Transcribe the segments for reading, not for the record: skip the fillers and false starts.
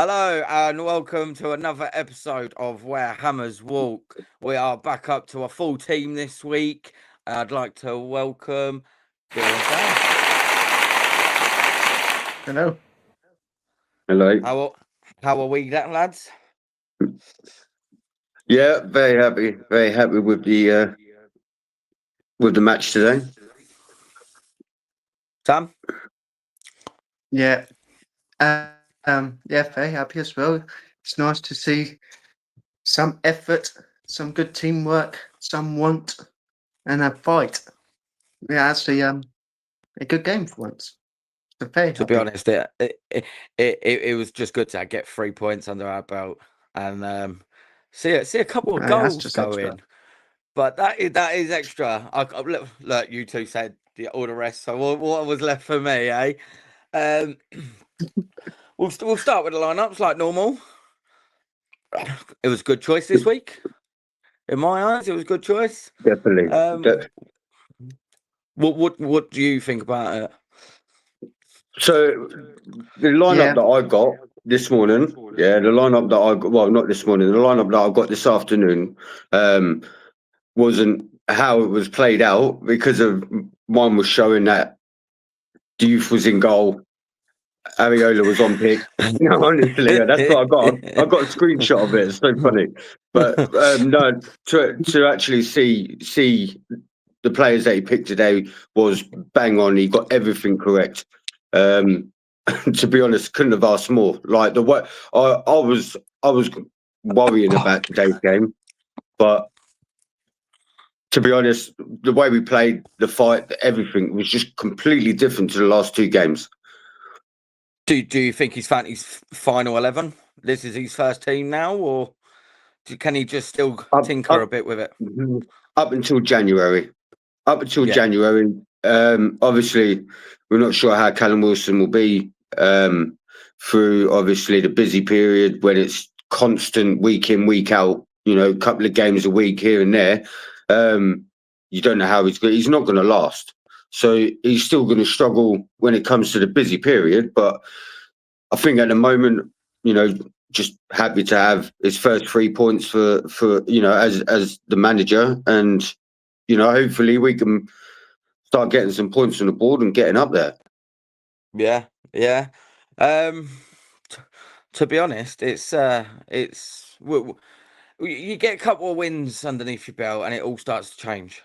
Hello and welcome to another episode of Where Hammers Walk. We are back up to a full team this week. I'd like to welcome Bill and Sam. Hello. Hello. How are we, lads? Yeah, very happy. Very happy with the match today. Sam? Yeah. Yeah, very happy as well. It's nice to see some effort, some good teamwork, some want, and a fight. Yeah, actually, a good game for once. So very To be happy. honest, it was just good to get 3 points under our belt and see a couple of That's goals just go extra. in. But that is extra. Look, you two said all the rest. So what was left for me, eh? We'll start with the lineups like normal. It was a good choice this week. In my eyes, it was a good choice. Definitely. What do you think about it? So the lineup Yeah. that I got this morning, the lineup that I got, well, not this morning, the lineup that I got this afternoon, wasn't how it was played out because of mine was showing that Diouf was in goal, Ariola was on pick. No, honestly, that's what I got. I got a screenshot of it. It's so funny. But no, to actually see the players that he picked today was bang on. He got everything correct. To be honest, couldn't have asked more. Like the way I was worrying about today's game, but to be honest, the way we played, the fight, everything was just completely different to the last two games. Do you think he's found his final 11? This is his first team now, or can he just still tinker a bit with it? Up until January. Up until Yeah. January. Obviously, we're not sure how Callum Wilson will be through obviously the busy period when it's constant week in, week out, a couple of games a week here and there. You don't know how he's not going to last. So he's still going to struggle when it comes to the busy period. But I think at the moment, just happy to have his first 3 points for as the manager, and hopefully we can start getting some points on the board and getting up there. Yeah. To be honest, you get a couple of wins underneath your belt and it all starts to change.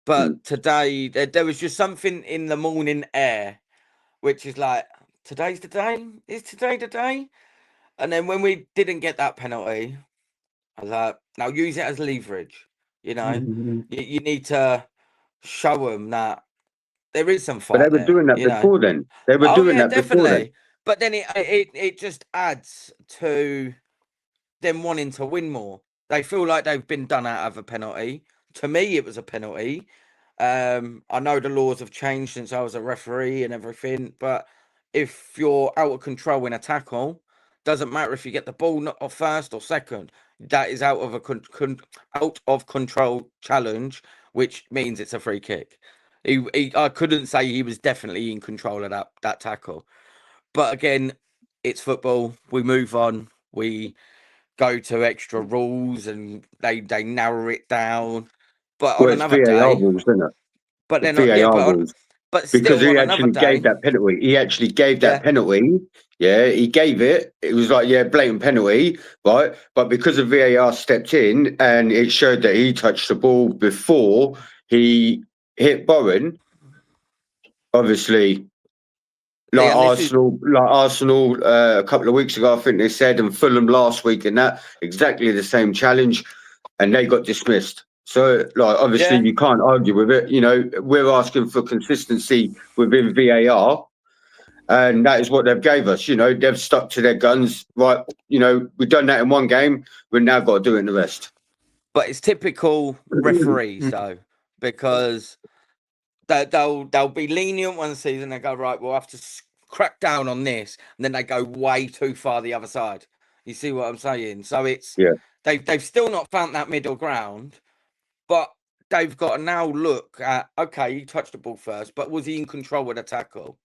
But today there was just something in the morning air, which is like, today's the day. Is today the day? And then when we didn't get that penalty, I was like, now use it as leverage. You need to show them that there is some But they fight were there. doing that before then. They were Oh doing yeah, that before then. definitely. But then it just adds to them wanting to win more. They feel like they've been done out of a penalty. To me, it was a penalty. I know the laws have changed since I was a referee and everything, but if you're out of control in a tackle, doesn't matter if you get the ball not off first or second. That is out of out of control challenge, which means it's a free kick. I couldn't say he was definitely in control of that tackle, but again, it's football. We move on. We go to extra rules and they narrow it down. But on Well, it's another VAR day, rules, isn't it? but It's then yeah, VAR rules. but Because still he on another actually gave day, that penalty. He actually gave that yeah, penalty. Yeah, he gave it. It was like, blatant penalty, right? But because of VAR stepped in and it showed that he touched the ball before he hit Bowen, obviously, like and this is Arsenal, a couple of weeks ago, I think they said, and Fulham last week, and that exactly the same challenge, and they got dismissed. So, like, obviously, yeah. you can't argue with it. We're asking for consistency within VAR, and that is what they've gave us. They've stuck to their guns. Right? We've done that in one game. We've now got to do it in the rest. But it's typical referees though, because they'll be lenient one season. They go, right, we'll have to crack down on this, and then they go way too far the other side. You see what I'm saying? So it's Yeah. they've still not found that middle ground, but they've got to now look at, okay, he touched the ball first, but was he in control of the tackle?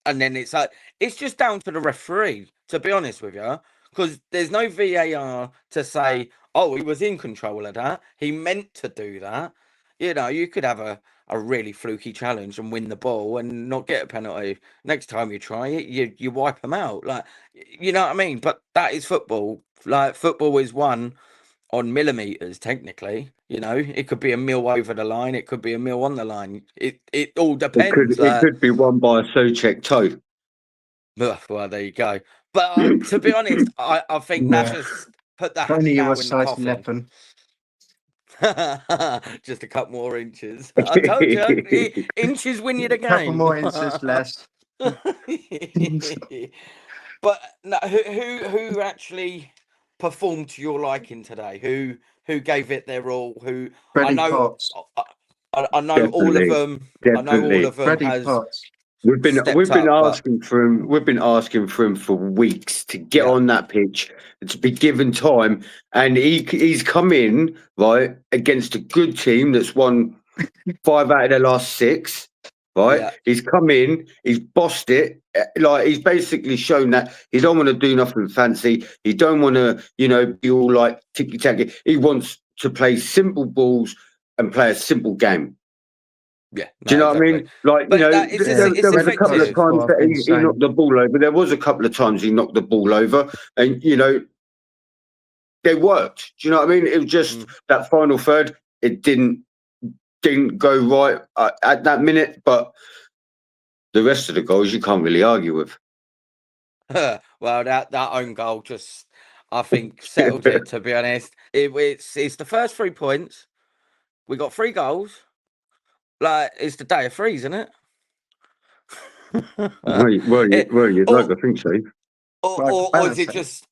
and then it's like it's just down to the referee, to be honest with you, because there's no VAR to say, oh, he was in control of that, he meant to do that. You know, you could have a really fluky challenge and win the ball and not get a penalty. Next time you try it, you wipe them out. Like, you know what I mean? But that is football. Like, football is won on millimeters, technically. You know, it could be a mil over the line, it could be a mil on the line. It all depends. It could be won by a Socek toe. Well, there you go. But to be honest, I think that just put the Only you nail was in the size coffin. 11. Just a couple more inches. I told you, inches win you the game. Couple more inches less. But no, who actually performed to your liking today? Who gave it their all? Who Freddie I know, Potts. I know all of them. I know all of them Freddie has Potts. We've been stepped up, asking for him. We've been asking for him for weeks to get Yeah. on that pitch, to be given time, and he's come in right against a good team that's won 5 out of their last 6. Right, Yeah. he's come in, he's bossed it. Like, he's basically shown that he don't want to do nothing fancy. He don't want to, be all like ticky tacky. He wants to play simple balls and play a simple game. Yeah, Do you know exactly. what I mean? Like, But it's there was a couple of effective. times that he knocked the ball over. There was a couple of times he knocked the ball over, and they worked. Do you know what I mean? It was just that final third. It didn't go right at that minute, but the rest of the goals you can't really argue with. Well, that own goal just, I think, settled it. To be honest, it's the first 3 points. We got 3 goals. Like, it's the day of threes, isn't it? Well, you'd like to think so. Or is it just?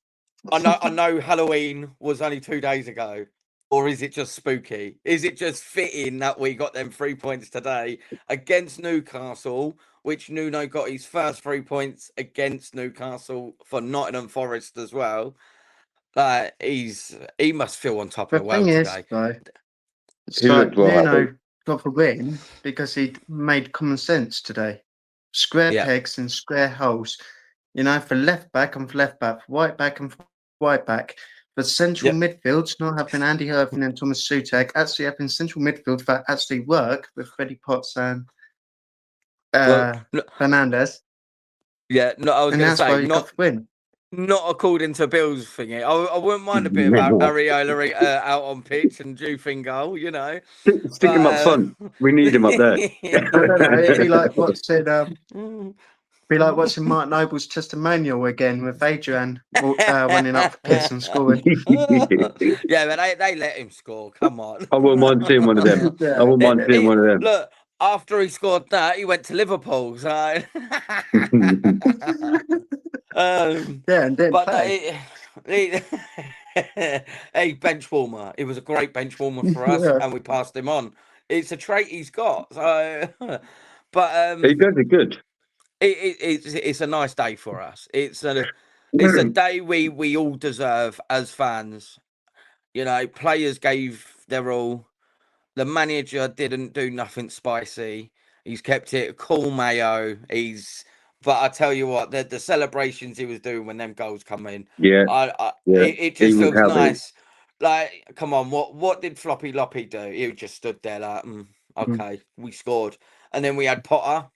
I know Halloween was only 2 days ago. Or is it just spooky? Is it just fitting that we got them 3 points today against Newcastle, which Nuno got his first 3 points against Newcastle for Nottingham Forest as well? He must feel on top of the world today. It's like Nuno got the win because he made common sense today. Square pegs and square holes. For left back and for left back, for right back and for right back. But central midfields, not having Andy Irving and Thomas Souček, actually having central midfield that actually work with Freddie Potts and Fernandez. Yeah, no, I was going to say, why you got the win. Not according to Bill's thingy. I wouldn't mind a bit of Areola out on pitch and Juve in goal, Stick him up front. We need him up there. I don't know. It'd be like watching Mark Noble's testimonial again with Adrian winning up for Kids and scoring. Yeah, but they let him score. Come on. I wouldn't mind seeing one of them. I wouldn't mind seeing one of them. Look, after he scored that, he went to Liverpool. So and didn't play. A bench warmer. It was a great bench warmer for us, and we passed him on. It's a trait he's got. So, but he does it good. It's a nice day for us. It's a day we all deserve as fans. Players gave their all. The manager didn't do nothing spicy. He's kept it cool, Mayo. But I tell you what, the celebrations he was doing when them goals come in, it just feels nice. Like, come on, what did Floppy Loppy do? He just stood there like, okay, we scored, and then we had Potter.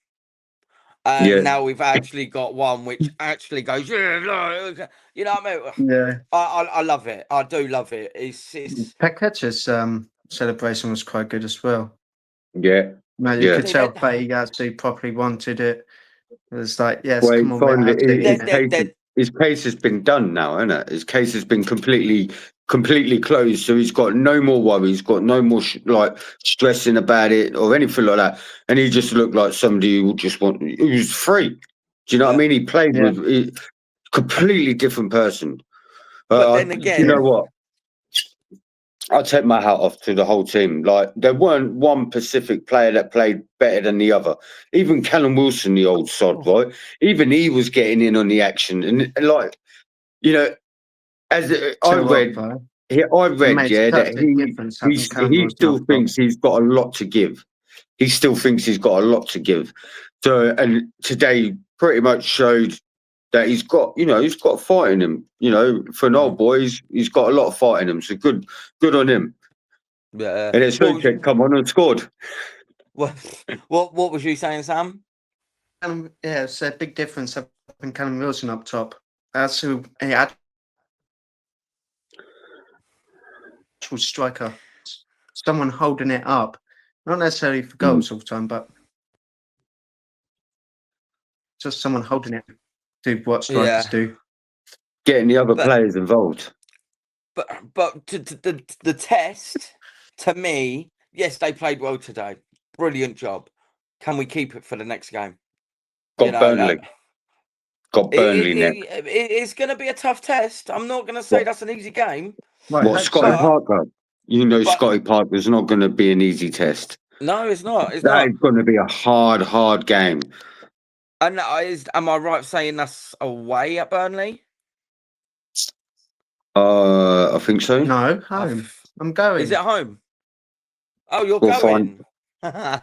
And now we've actually got one which actually goes, you know what I mean? Yeah. I love it. I do love it. It's Peket's celebration was quite good as well. Yeah. No, you could tell he actually properly wanted it. It was like, yes, come on, his case has been done now, hasn't it? His case has been completely closed, so he's got no more worries, got no more stressing about it or anything like that. And he just looked like somebody who was free. Do you know what I mean? He played with a completely different person. But then again, you know what? I'll take my hat off to the whole team. Like, there weren't one specific player that played better than the other. Even Callum Wilson, the old sod, right? Even he was getting in on the action. And as I read, that he still thinks he's got a lot to give. He still thinks he's got a lot to give. So, and today pretty much showed that he's got fight in him. For an old boy, he's got a lot of fight in him. So good on him. Yeah. And then Souček come on and scored. What was you saying, Sam? Yeah, it's a big difference having Callum Wilson up top. That's who he had. Actual striker, someone holding it up, not necessarily for goals all the time, but just someone holding it. Do what strikers do. Getting the other players involved. But the test, to me, yes, they played well today. Brilliant job. Can we keep it for the next game? Got Burnley. Got Burnley next. It's going to be a tough test. I'm not going to say that's an easy game. Right, Scotty Parker? Scotty Parker's not going to be an easy test. No, it's not. That is going to be a hard game. And am I right saying that's away at Burnley? I think so. No, home. I'm going. Is it home? Oh, you're going. Yeah,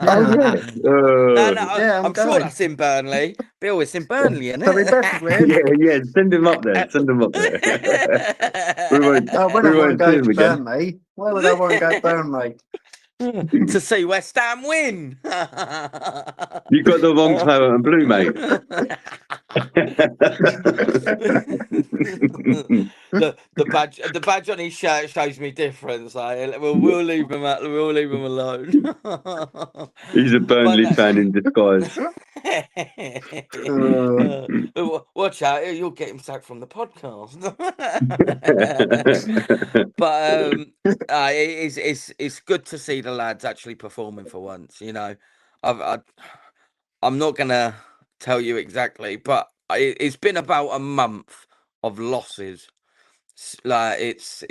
I'm sure that's in Burnley. Bill, it's in Burnley, isn't it? Yeah. Send him up there. When I want to go to Burnley, where would I want to go to Burnley? To see West Ham win. You got the wrong colour and blue, mate. the badge on his shirt shows me difference. We'll leave him alone. He's a Burnley fan in disguise. Watch out, you'll get him sacked from the podcast. But it's good to see the lads actually performing for once. I'm not gonna tell you exactly, but it's been about a month of losses. Like it's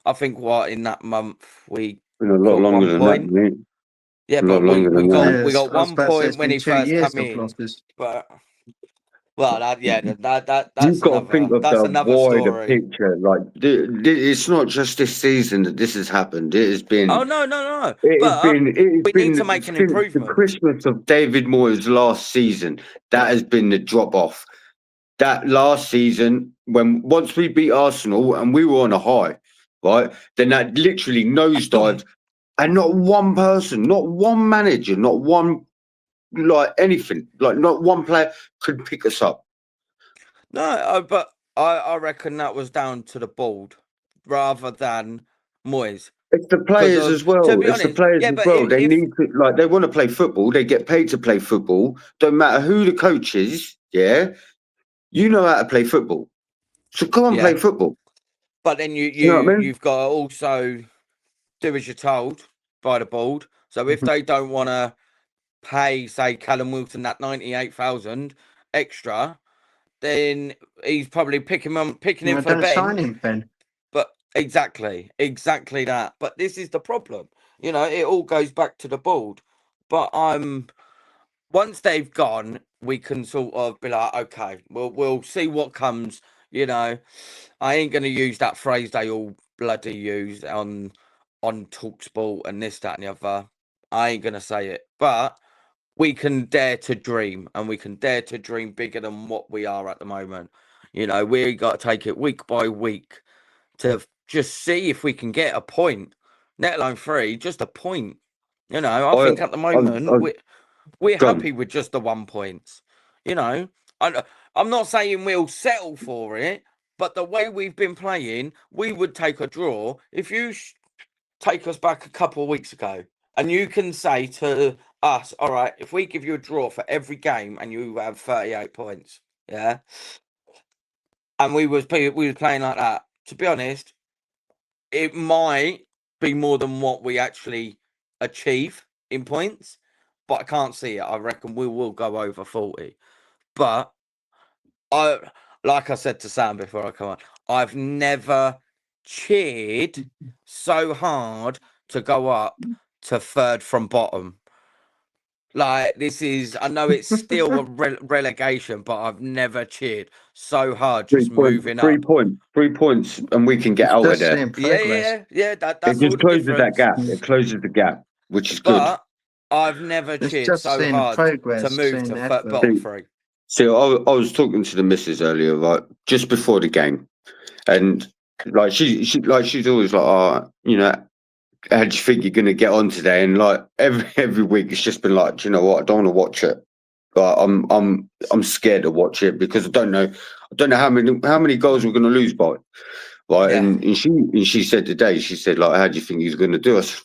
I think in that month we been a lot longer than that, mate. Yeah, but we got 1 point when he first came in. But that's you've got to think of the wider picture. Like it's not just this season that this has happened. It has been. Oh no! We need to make an improvement. The Christmas of David Moyes' last season, that has been the drop off. That last season, once we beat Arsenal and we were on a high, right? Then that literally nosedived, and not one person, not one manager, not one anything, not one player could pick us up. No, but I reckon that was down to the board rather than Moyes. It's the players as well. They need to they want to play football. They get paid to play football. Don't matter who the coach is. Yeah, you know how to play football, so go and play football. But then you've got to also do as you're told by the board. So if they don't want to pay, say, Callum Wilson that 98,000 extra, then he's probably picking him for Ben. Sign him, Ben. But exactly that. But this is the problem. It all goes back to the board. But once they've gone, we can sort of be like, okay, we'll see what comes. I ain't gonna use that phrase they all bloody use on TalkSport and this, that, and the other. I ain't gonna say it, but we can dare to dream, and we can dare to dream bigger than what we are at the moment. We got to take it week by week to just see if we can get a point, let alone 3, just a point. I think at the moment we're happy with just the 1 point. I'm not saying we'll settle for it, but the way we've been playing, we would take a draw. If you take us back a couple of weeks ago, and you can say to us, all right, if we give you a draw for every game and you have 38 points, yeah, and we was playing like that, to be honest, it might be more than what we actually achieve in points, but I can't see it. I reckon we will go over 40. But like I said to Sam before I come on, I've never cheered so hard to go up to 3rd from bottom. This is, I know it's still a relegation, but I've never cheered so hard just moving up. 3 points, and we can get out of there. Yeah. That's it just closes that gap. It closes the gap, which is good. But I've never cheered so hard to move to bottom 3. See, I was talking to the missus earlier, right, just before the game, and like she's always like, oh, you know, how do you think you're gonna get on today? And like every week, it's just been like, do you know what? I don't want to watch it. Like, I'm scared to watch it because I don't know how many goals we're gonna lose by. Right, Yeah. and she said today, she said like, how do you think he's gonna do? I said,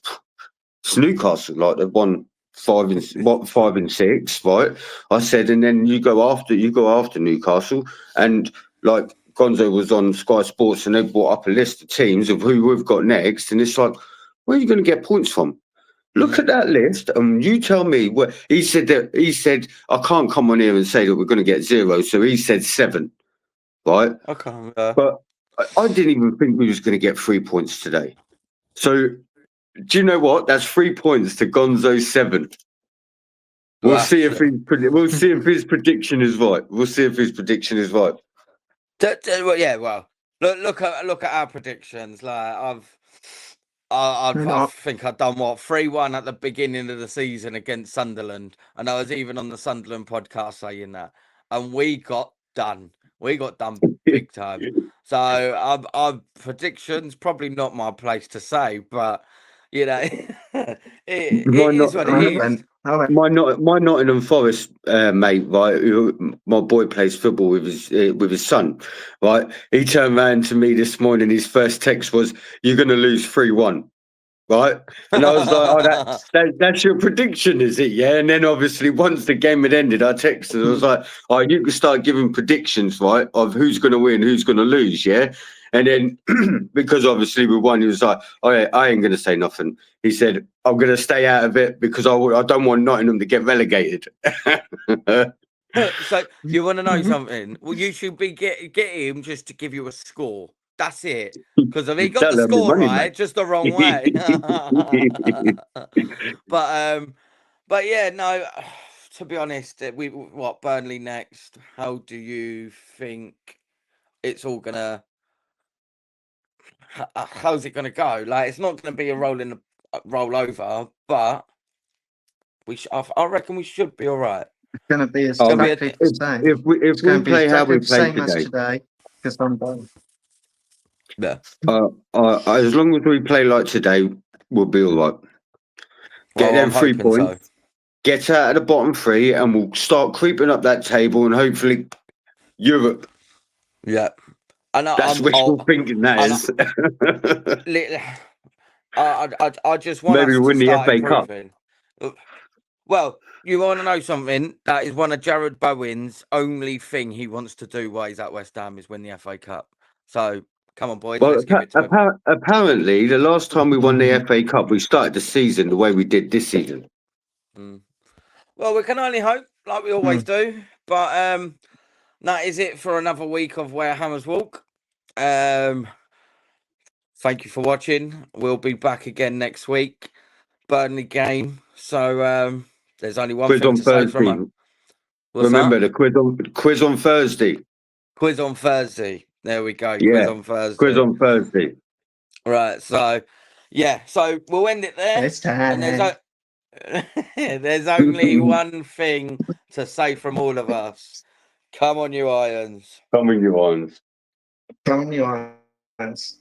it's Newcastle, like they've won 5 and 6, right? I said, and then you go after Newcastle, and like Gonzo was on Sky Sports, and they brought up a list of teams of who we've got next, and it's like, where are you going to get points from? Look at that list, and you tell me where. He said I can't come on here and say that we're going to get 0, so he said 7, right? Okay. But I didn't even think we was going to get 3 points today. So do you know what? That's 3 points to Gonzo's 7. We'll see if his prediction is right. We'll see if his prediction is right. Yeah. Well, look at our predictions. Like I think I've done what 3-1 at the beginning of the season against Sunderland, and I was even on the Sunderland podcast saying that, and we got done. We got done big time. So our predictions probably not my place to say, but you know, it is what it is. My Nottingham Forest mate, right? Who, my boy plays football with his son, right? He turned around to me this morning. His first text was, "You're going to lose 3-1." Right, and I was like, "Oh, that's your prediction, is it?" Yeah, and then obviously once the game had ended, I texted. I was like, "Oh, you can start giving predictions, right, of who's going to win, who's going to lose." Yeah, and then because obviously we won, he was like, "Oh, yeah, I ain't going to say nothing." He said, "I'm going to stay out of it because I don't want Nottingham to get relegated." So you want to know something? Well, you should be get him just to give you a score. That's it. Because if he got the Don't love me score money, right, mate. just the wrong way. But yeah, no. To be honest, what Burnley next? How do you think it's all gonna? How's it gonna go? Like, it's not gonna be a roll over, but I reckon we should be all right. It's going to be gonna be exactly the same. If It's we going to be play how exactly we the play same as today, today because I'm done. Yeah. as long as we play like today, we'll be all right. Get Well, them I'm 3 hoping points. so. Get out of the bottom 3, and we'll start creeping up that table, and hopefully Europe. Yeah. And That's wishful thinking. That is. I just want Maybe us to win the start FA Cup. improving. Well, you want to know something? That is one of Jared Bowen's only thing he wants to do while he's at West Ham is win the FA Cup. So come on, boys, Well, let's give it to him. apparently, the last time we won the FA Cup, we started the season the way we did this season. Well, we can only hope, like we always do. But that is it for another week of Where Hammers Walk. Thank you for watching. We'll be back again next week. Burnley game. So there's only one Quiz thing on to say from Thursday. us. What's Remember that? the quiz on Thursday. Quiz on Thursday. There we go. Yeah, Quiz on Thursday. quiz on Thursday. Right. So yeah. So we'll end it there. It's time. And there's only one thing to say from all of us. Come on, you Irons. Come on, you Irons. Come on, you Irons.